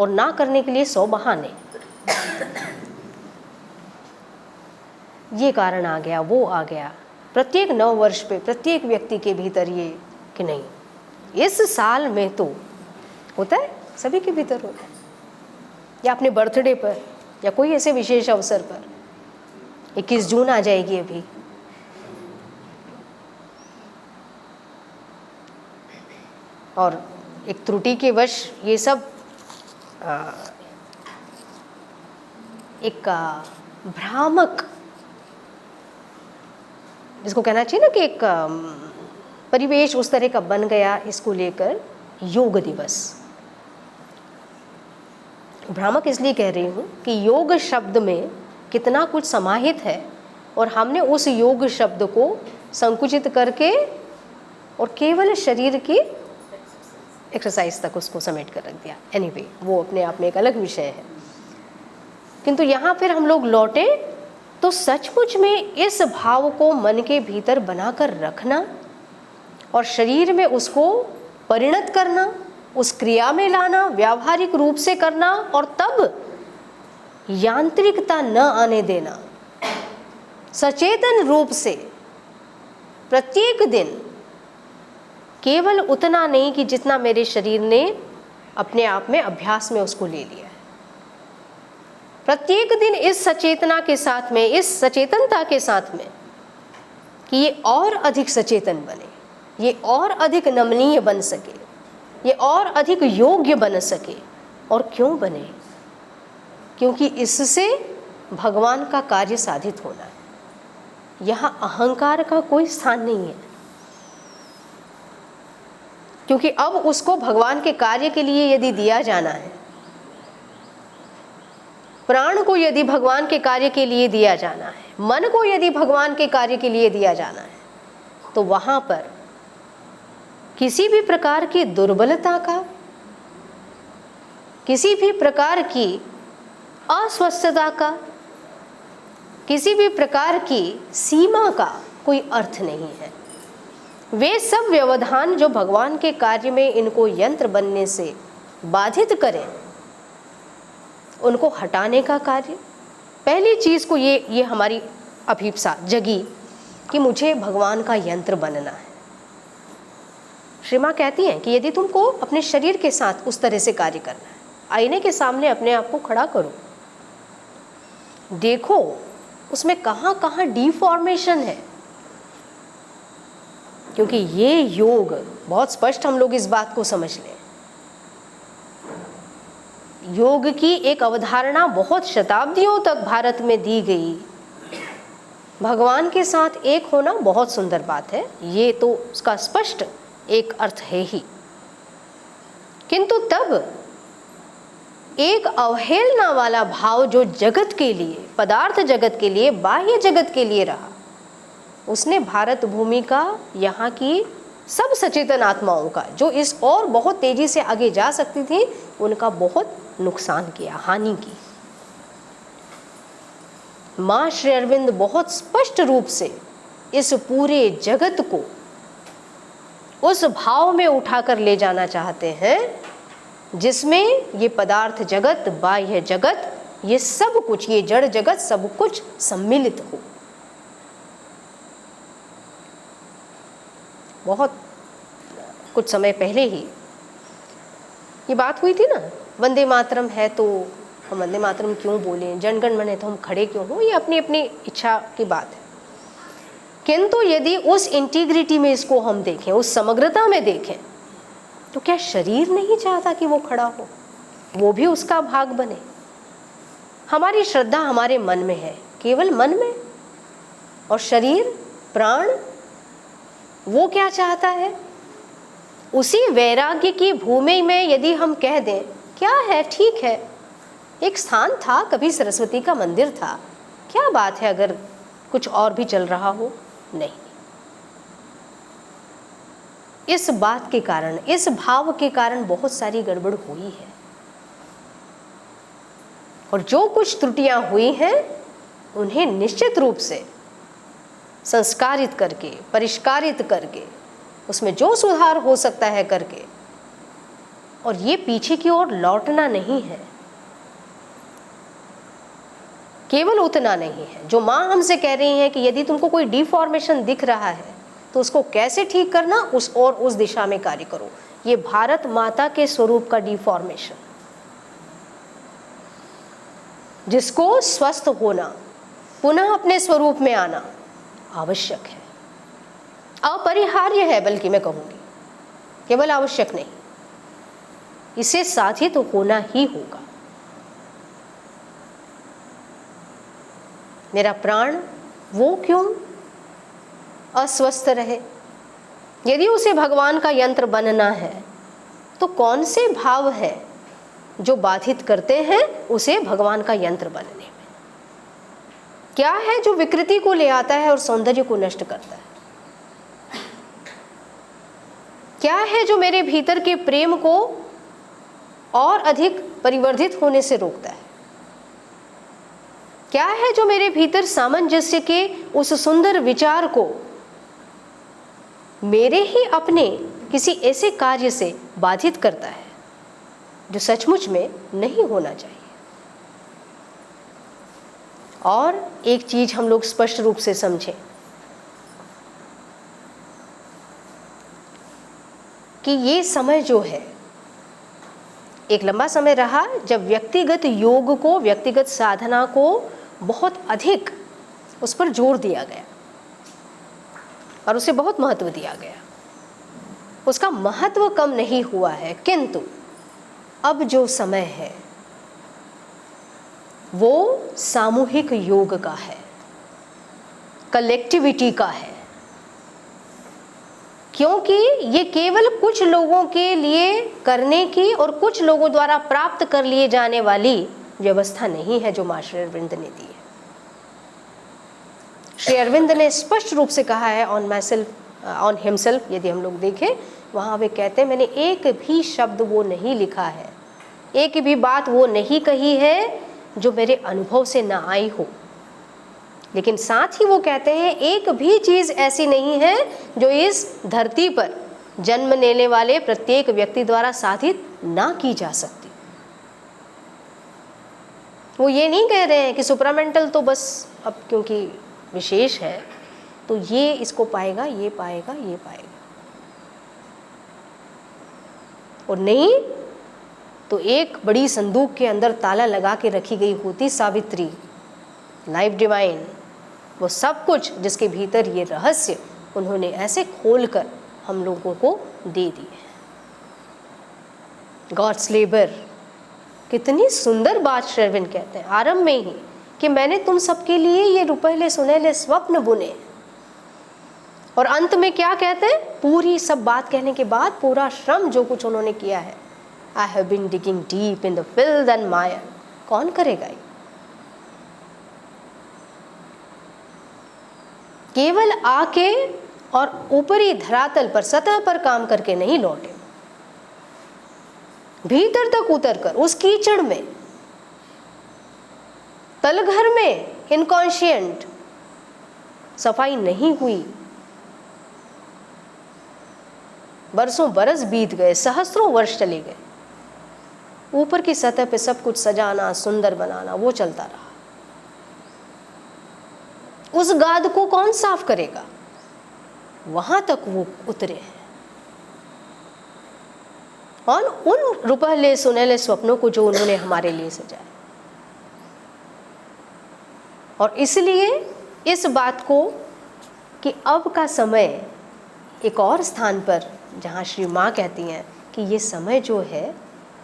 और ना करने के लिए 100 बहाने। ये कारण आ गया, वो आ गया। प्रत्येक 9 वर्ष पे प्रत्येक व्यक्ति के भीतर ये कि नहीं, इस साल में तो होता है, सभी के भीतर होता है, या अपने बर्थडे पर या कोई ऐसे विशेष अवसर पर। 21 जून आ जाएगी अभी, और एक त्रुटि के वश ये सब एक भ्रामक, जिसको कहना चाहिए ना कि एक परिवेश उस तरह का बन गया इसको लेकर योग दिवस। भ्रामक इसलिए कह रही हूँ कि योग शब्द में कितना कुछ समाहित है, और हमने उस योग शब्द को संकुचित करके और केवल शरीर की एक्सरसाइज तक उसको समेट कर रख दिया। एनीवे, वो अपने आप में एक अलग विषय है। किंतु यहाँ फिर हम लोग लौटे तो सचमुच में इस भाव को मन के भीतर बनाकर रखना और शरीर में उसको परिणत करना, उस क्रिया में लाना, व्यावहारिक रूप से करना, और तब यांत्रिकता न आने देना, सचेतन रूप से प्रत्येक दिन, केवल उतना नहीं कि जितना मेरे शरीर ने अपने आप में अभ्यास में उसको ले लिया है। प्रत्येक दिन इस सचेतना के साथ में, इस सचेतनता के साथ में कि ये और अधिक सचेतन बने, ये और अधिक नमनीय बन सके, ये और अधिक योग्य बन सके। और क्यों बने? क्योंकि इससे भगवान का कार्य साधित होना है। यहाँ अहंकार का कोई स्थान नहीं है, क्योंकि अब उसको भगवान के कार्य के लिए यदि दिया जाना है, प्राण को यदि भगवान के कार्य के लिए दिया जाना है, मन को यदि भगवान के कार्य के लिए दिया जाना है, तो वहाँ पर किसी भी प्रकार की दुर्बलता का, किसी भी प्रकार की अस्वस्थता का, किसी भी प्रकार की सीमा का कोई अर्थ नहीं है। वे सब व्यवधान जो भगवान के कार्य में इनको यंत्र बनने से बाधित करें, उनको हटाने का कार्य। पहली चीज़ को ये हमारी अभिप्सा जगी कि मुझे भगवान का यंत्र बनना है। श्री माँ कहती हैं कि यदि तुमको अपने शरीर के साथ उस तरह से कार्य करना है, आईने के सामने अपने आप को खड़ा करो, देखो उसमें कहाँ कहाँ डिफॉर्मेशन है। क्योंकि ये योग बहुत स्पष्ट, हम लोग इस बात को समझ लें, योग की एक अवधारणा बहुत शताब्दियों तक भारत में दी गई। भगवान के साथ एक होना बहुत सुंदर बात है, ये तो उसका स्पष्ट एक अर्थ है ही। किंतु तब एक अवहेलना वाला भाव जो जगत के लिए, पदार्थ जगत के लिए, बाह्य जगत के लिए रहा, उसने भारत भूमि का, यहाँ की सब सचेतन आत्माओं का, जो इस और बहुत तेजी से आगे जा सकती थी, उनका बहुत नुकसान किया, हानि की। माँ श्री अरविंद बहुत स्पष्ट रूप से इस पूरे जगत को उस भाव में उठाकर ले जाना चाहते हैं जिसमें ये पदार्थ जगत, बाह्य जगत, ये सब कुछ, ये जड़ जगत सब कुछ सम्मिलित हो। बहुत कुछ समय पहले ही ये बात हुई थी ना, वंदे मातरम है तो हम वंदे मातरम क्यों बोलें, जनगण मन है तो हम खड़े क्यों हों, ये अपनी अपनी इच्छा की बात है। किंतु यदि उस इंटीग्रिटी में इसको हम देखें, उस समग्रता में देखें, तो क्या शरीर नहीं चाहता कि वो खड़ा हो, वो भी उसका भाग बने? हमारी श्रद्धा हमारे मन में है, केवल मन में, और शरीर, प्राण, वो क्या चाहता है? उसी वैराग्य की भूमि में यदि हम कह दें, क्या है, ठीक है, एक स्थान था, कभी सरस्वती का मंदिर था, क्या बात है अगर कुछ और भी चल रहा हो? नहीं। इस बात के कारण, इस भाव के कारण बहुत सारी गड़बड़ हुई है, और जो कुछ त्रुटियां हुई हैं उन्हें निश्चित रूप से संस्कारित करके, परिष्कारित करके, उसमें जो सुधार हो सकता है करके, और ये पीछे की ओर लौटना नहीं है। केवल उतना नहीं है जो माँ हमसे कह रही हैं कि यदि तुमको कोई डिफॉर्मेशन दिख रहा है तो उसको कैसे ठीक करना, उस दिशा में कार्य करो। ये भारत माता के स्वरूप का डिफॉर्मेशन, जिसको स्वस्थ होना, पुनः अपने स्वरूप में आना आवश्यक है, अपरिहार्य है, बल्कि मैं कहूँगी केवल आवश्यक नहीं, इसे साधित तो होना ही होगा। मेरा प्राण वो क्यों अस्वस्थ रहे? यदि उसे भगवान का यंत्र बनना है तो कौन से भाव है जो बाधित करते हैं उसे भगवान का यंत्र बनने में? क्या है जो विकृति को ले आता है और सौंदर्य को नष्ट करता है? क्या है जो मेरे भीतर के प्रेम को और अधिक परिवर्धित होने से रोकता है? क्या है जो मेरे भीतर सामंजस्य के उस सुंदर विचार को मेरे ही अपने किसी ऐसे कार्य से बाधित करता है जो सचमुच में नहीं होना चाहिए? और एक चीज हम लोग स्पष्ट रूप से समझें कि ये समय जो है, एक लंबा समय रहा जब व्यक्तिगत योग को, व्यक्तिगत साधना को बहुत अधिक उस पर जोर दिया गया और उसे बहुत महत्व दिया गया। उसका महत्व कम नहीं हुआ है, किंतु अब जो समय है वो सामूहिक योग का है, कलेक्टिविटी का है, क्योंकि ये केवल कुछ लोगों के लिए करने की और कुछ लोगों द्वारा प्राप्त कर लिए जाने वाली व्यवस्था नहीं है जो मां श्री अरविंद ने दी है। श्री अरविंद ने स्पष्ट रूप से कहा है on my self, on himself, यदि हम लोग देखें वहाँ वे कहते हैं मैंने एक भी शब्द वो नहीं लिखा है, एक भी बात वो नहीं कही है जो मेरे अनुभव से ना आई हो। लेकिन साथ ही वो कहते हैं एक भी चीज़ ऐसी नहीं है जो इस धरती पर जन्म लेने वाले प्रत्येक व्यक्ति द्वारा साधित ना की जा सकती। वो ये नहीं कह रहे हैं कि सुप्रामेंटल तो बस अब क्योंकि विशेष है तो ये इसको पाएगा, ये पाएगा, ये पाएगा, और नहीं तो एक बड़ी संदूक के अंदर ताला लगा के रखी गई होती सावित्री, लाइफ डिवाइन, वो सब कुछ जिसके भीतर ये रहस्य उन्होंने ऐसे खोलकर हम लोगों को दे दिए। गॉड्स लेबर, कितनी सुंदर बात श्री अरविंद कहते हैं आरंभ में ही कि मैंने तुम सबके लिए ये रुपहले सुनहले स्वप्न बुने, और अंत में क्या कहते हैं? पूरी सब बात कहने के बाद पूरा श्रम जो कुछ उन्होंने किया है, I have been digging deep in the filth and mire, कौन करेगा ये? केवल आके और ऊपरी धरातल पर, सतह पर काम करके नहीं लौटे, भीतर तक उतर कर उस कीचड़ में, तलघर में, इनकॉन्शियंट सफाई नहीं हुई। बरसों बरस बीत गए, सहस्रों वर्ष चले गए, ऊपर की सतह पे सब कुछ सजाना, सुंदर बनाना, वो चलता रहा। उस गाद को कौन साफ करेगा? वहां तक वो उतरे हैं और उन रुपहले सुनहले स्वप्नों को जो उन्होंने हमारे लिए सजाया। और इसलिए इस बात को कि अब का समय एक और स्थान पर, जहाँ श्री माँ कहती हैं कि ये समय जो है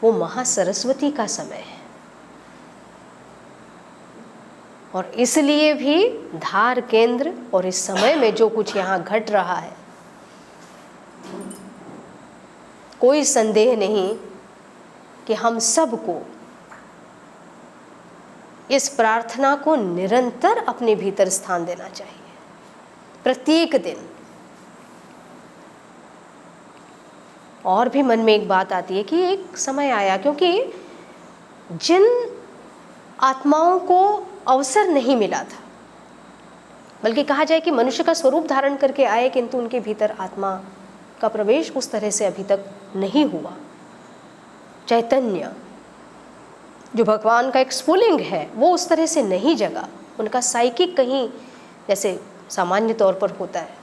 वो महासरस्वती का समय है, और इसलिए भी धार केंद्र और इस समय में जो कुछ यहाँ घट रहा है, कोई संदेह नहीं कि हम सबको इस प्रार्थना को निरंतर अपने भीतर स्थान देना चाहिए, प्रत्येक दिन। और भी मन में एक बात आती है कि एक समय आया, क्योंकि जिन आत्माओं को अवसर नहीं मिला था, बल्कि कहा जाए कि मनुष्य का स्वरूप धारण करके आए किंतु उनके भीतर आत्मा का प्रवेश उस तरह से अभी तक नहीं हुआ। चैतन्य जो भगवान का एक स्फुलिंग है वो उस तरह से नहीं जगा, उनका साइकिक कहीं जैसे सामान्य तौर पर होता है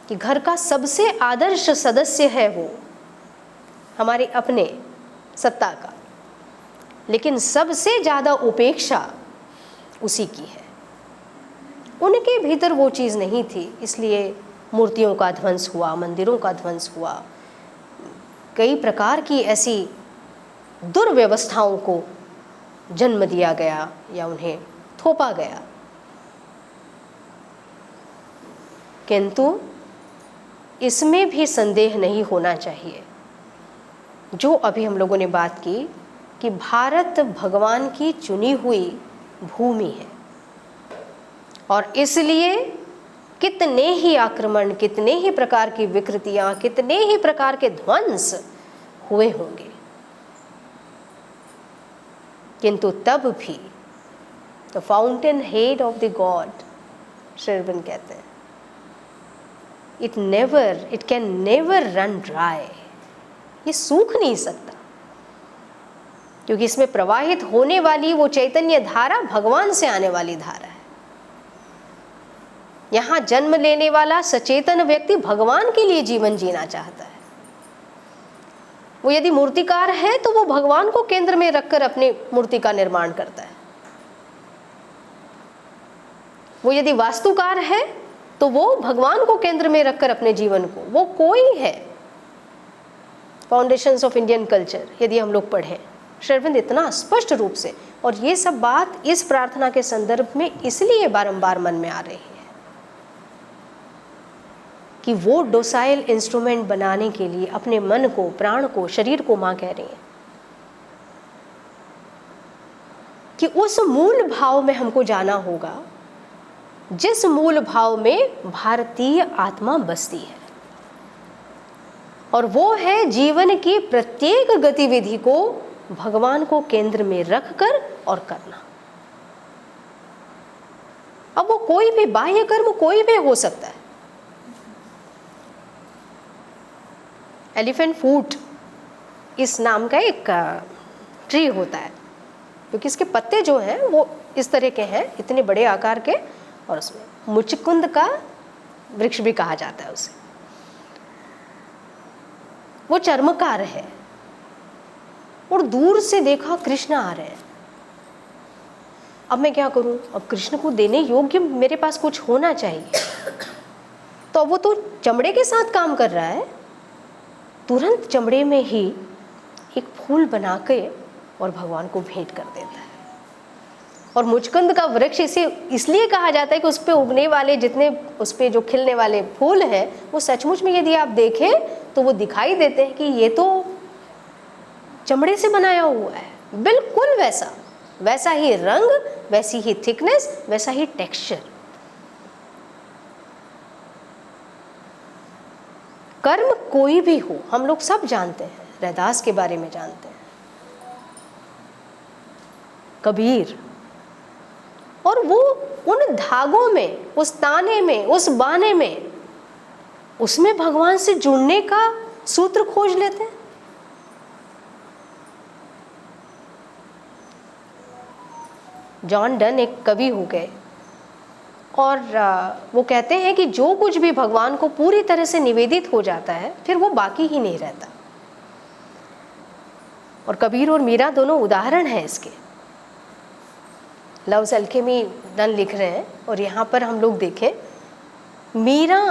कि घर का सबसे आदर्श सदस्य है वो हमारे अपने सत्ता का, लेकिन सबसे ज़्यादा उपेक्षा उसी की है। उनके भीतर वो चीज़ नहीं थी, इसलिए मूर्तियों का ध्वंस हुआ, मंदिरों का ध्वंस हुआ, कई प्रकार की ऐसी दुर्व्यवस्थाओं को जन्म दिया गया या उन्हें थोपा गया। किंतु इसमें भी संदेह नहीं होना चाहिए, जो अभी हम लोगों ने बात की कि भारत भगवान की चुनी हुई भूमि है, और इसलिए कितने ही आक्रमण, कितने ही प्रकार की विकृतियां, कितने ही प्रकार के ध्वंस हुए होंगे, किंतु तब भी the fountain head of the god, Shri Aurobindo कहते हैं, it can never run dry. ये सूख नहीं सकता, क्योंकि इसमें प्रवाहित होने वाली वो चैतन्य धारा भगवान से आने वाली धारा है। यहां जन्म लेने वाला सचेतन व्यक्ति भगवान के लिए जीवन जीना चाहता है। वो यदि मूर्तिकार है तो वो भगवान को केंद्र में रखकर अपनी मूर्ति का निर्माण करता है। वो यदि वास्तुकार है तो वो भगवान को केंद्र में रखकर अपने जीवन को, वो कोई है। फाउंडेशंस ऑफ इंडियन कल्चर यदि हम लोग पढ़ें, श्री अरविंद इतना स्पष्ट रूप से, और ये सब बात इस प्रार्थना के संदर्भ में इसलिए बारंबार मन में आ रही है कि वो डोसाइल इंस्ट्रूमेंट बनाने के लिए अपने मन को, प्राण को, शरीर को मां कह रही है कि उस मूल भाव में हमको जाना होगा जिस मूल भाव में भारतीय आत्मा बसती है, और वो है जीवन की प्रत्येक गतिविधि को भगवान को केंद्र में रखकर और करना। अब वो कोई भी बाह्य कर्म कोई भी हो सकता है। एलिफेंट फूट इस नाम का एक ट्री होता है, क्योंकि इसके पत्ते जो हैं वो इस तरह के हैं, इतने बड़े आकार के, और उसमें मुचकुंद का वृक्ष भी कहा जाता है उसे। वो चर्मकार है, और दूर से देखा कृष्ण आ रहे हैं। अब मैं क्या करूं? अब कृष्ण को देने योग्य मेरे पास कुछ होना चाहिए। तो वो तो चमड़े के साथ काम कर रहा है, तुरंत चमड़े में ही एक फूल बना के और भगवान को भेंट कर देता है। और मुचकुंद का वृक्ष इसे इसलिए कहा जाता है कि उस पे उगने वाले जितने, उस पे जो खिलने वाले फूल हैं, वो सचमुच में यदि आप देखें तो वो दिखाई देते हैं कि ये तो चमड़े से बनाया हुआ है। बिल्कुल वैसा, वैसा ही रंग, वैसी ही थिकनेस, वैसा ही टेक्सचर। कर्म कोई भी हो, हम लोग सब जानते हैं, रैदास के बारे में जानते हैं, कबीर, और वो उन धागों में, उस ताने में, उस बाने में, उसमें भगवान से जुड़ने का सूत्र खोज लेते हैं। जॉन डन एक कवि हो गए, और वो कहते हैं कि जो कुछ भी भगवान को पूरी तरह से निवेदित हो जाता है, फिर वो बाकी ही नहीं रहता। और कबीर और मीरा दोनों उदाहरण हैं इसके। लव्स अल्केमी डन लिख रहे हैं, और यहाँ पर हम लोग देखें, मीरा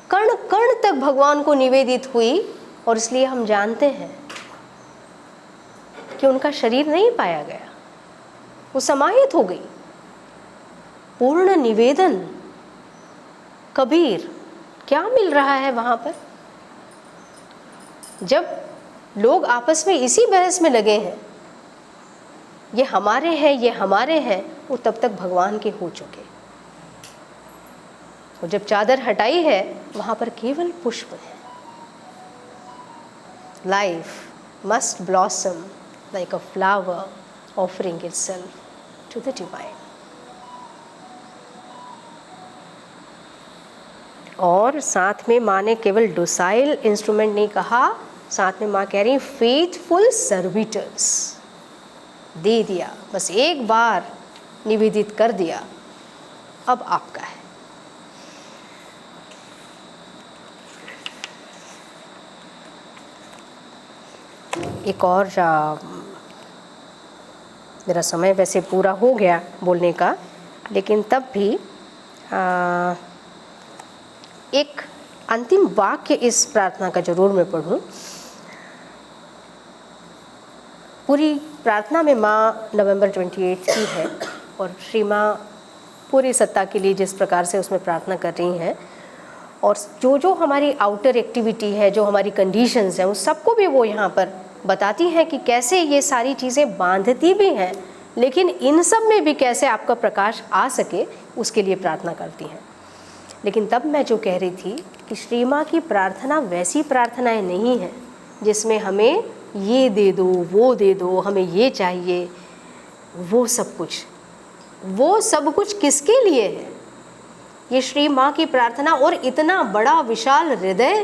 कण कण तक भगवान को निवेदित हुई, और इसलिए हम जानते हैं कि उनका शरीर नहीं पाया गया, वो समाहित हो गई। पूर्ण निवेदन। कबीर, क्या मिल रहा है वहां पर? जब लोग आपस में इसी बहस में लगे हैं, ये हमारे हैं, ये हमारे हैं, वो तब तक भगवान के हो चुके। और जब चादर हटाई है, वहां पर केवल पुष्प है। Life must blossom like a flower offering itself to the divine. और साथ में माँ ने केवल डोसाइल इंस्ट्रूमेंट नहीं कहा, साथ में माँ कह रही फेथफुल सर्विटर्स। दे दिया, बस एक बार निवेदित कर दिया, अब आपका है। एक और मेरा समय वैसे पूरा हो गया बोलने का, लेकिन तब भी एक अंतिम वाक्य इस प्रार्थना का जरूर मैं पढ़ूं। पूरी प्रार्थना में माँ नवंबर 28 की है, और श्री माँ पूरी सत्ता के लिए जिस प्रकार से उसमें प्रार्थना कर रही हैं, और जो जो हमारी आउटर एक्टिविटी है, जो हमारी कंडीशंस हैं, उस सबको भी वो यहाँ पर बताती हैं कि कैसे ये सारी चीज़ें बांधती भी हैं, लेकिन इन सब में भी कैसे आपका प्रकाश आ सके, उसके लिए प्रार्थना करती हैं। लेकिन तब मैं जो कह रही थी कि श्री माँ की प्रार्थना वैसी प्रार्थनाएं नहीं हैं जिसमें हमें ये दे दो, वो दे दो, हमें ये चाहिए, वो सब कुछ किसके लिए है? ये श्री माँ की प्रार्थना और इतना बड़ा विशाल हृदय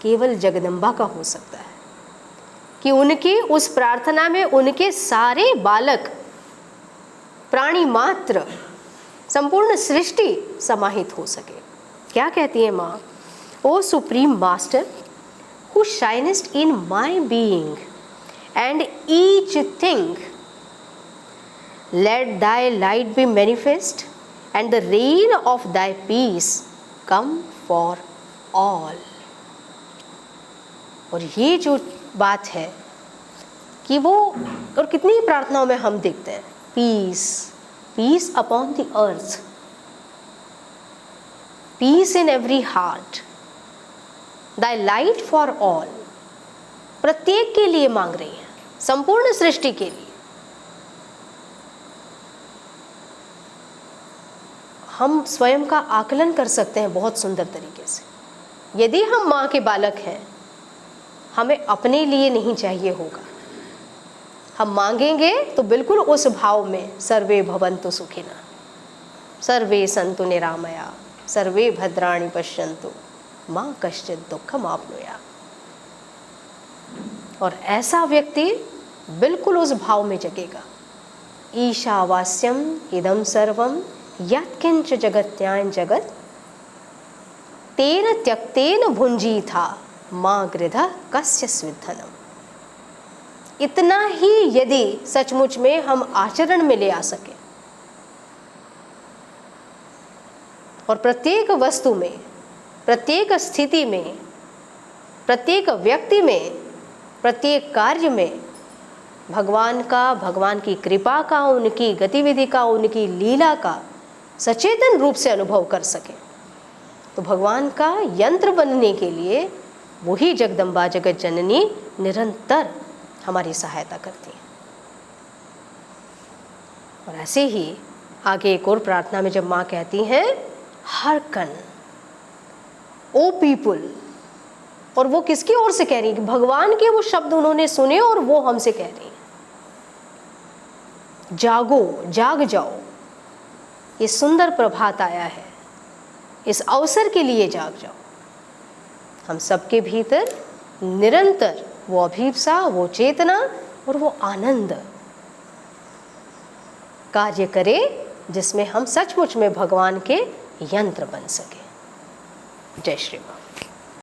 केवल जगदम्बा का हो सकता है कि उनकी उस प्रार्थना में उनके सारे बालक, प्राणी मात्र, संपूर्ण सृष्टि समाहित हो सके। क्या कहती है माँ? O supreme master who shinest in my being and each thing, let thy light be manifest and the reign of thy peace come for all। और ये जो बात है कि वो, और कितनी प्रार्थनाओं में हम देखते हैं peace upon the earth, peace in every heart, thy light for all, प्रत्येक के लिए मांग रही है, संपूर्ण सृष्टि के लिए। हम स्वयं का आकलन कर सकते हैं बहुत सुंदर तरीके से। यदि हम माँ के बालक हैं, हमें अपने लिए नहीं चाहिए होगा। हम मांगेंगे तो बिल्कुल उस भाव में, सर्वे भवन्तु सुखिनः, सर्वे सन्तु निरामया, सर्वे भद्राणि पश्यन्तु माँ कश्चित् दुःखम् आप्नुयात्। और ऐसा व्यक्ति बिल्कुल उस भाव में जगेगा। ईशावास्यम इदं सर्वं यत्किंच जगत्यां जगत तेन त्यक्तेन भुंजीथा माँ गृधः कस्य स्विद्धनम्। इतना ही यदि सचमुच में हम आचरण में ले आ सके और प्रत्येक वस्तु में, प्रत्येक स्थिति में, प्रत्येक व्यक्ति में, प्रत्येक कार्य में भगवान का, भगवान की कृपा का, उनकी गतिविधि का, उनकी लीला का सचेतन रूप से अनुभव कर सके, तो भगवान का यंत्र बनने के लिए वही जगदम्बा जगत जननी निरंतर हमारी सहायता करती है। और ऐसे ही आगे एक और प्रार्थना में जब माँ कहती हैं हरकन ओ पीपुल, और वो किसकी ओर से कह रही है? कि भगवान के वो शब्द उन्होंने सुने और वो हमसे कह रही हैं जागो, जाग जाओ, ये सुंदर प्रभात आया है, इस अवसर के लिए जाग जाओ। हम सबके भीतर निरंतर वो अभिप्सा, वो चेतना और वो आनंद कार्य करे जिसमें हम सचमुच में भगवान के यंत्र बन सके। जय श्री राम।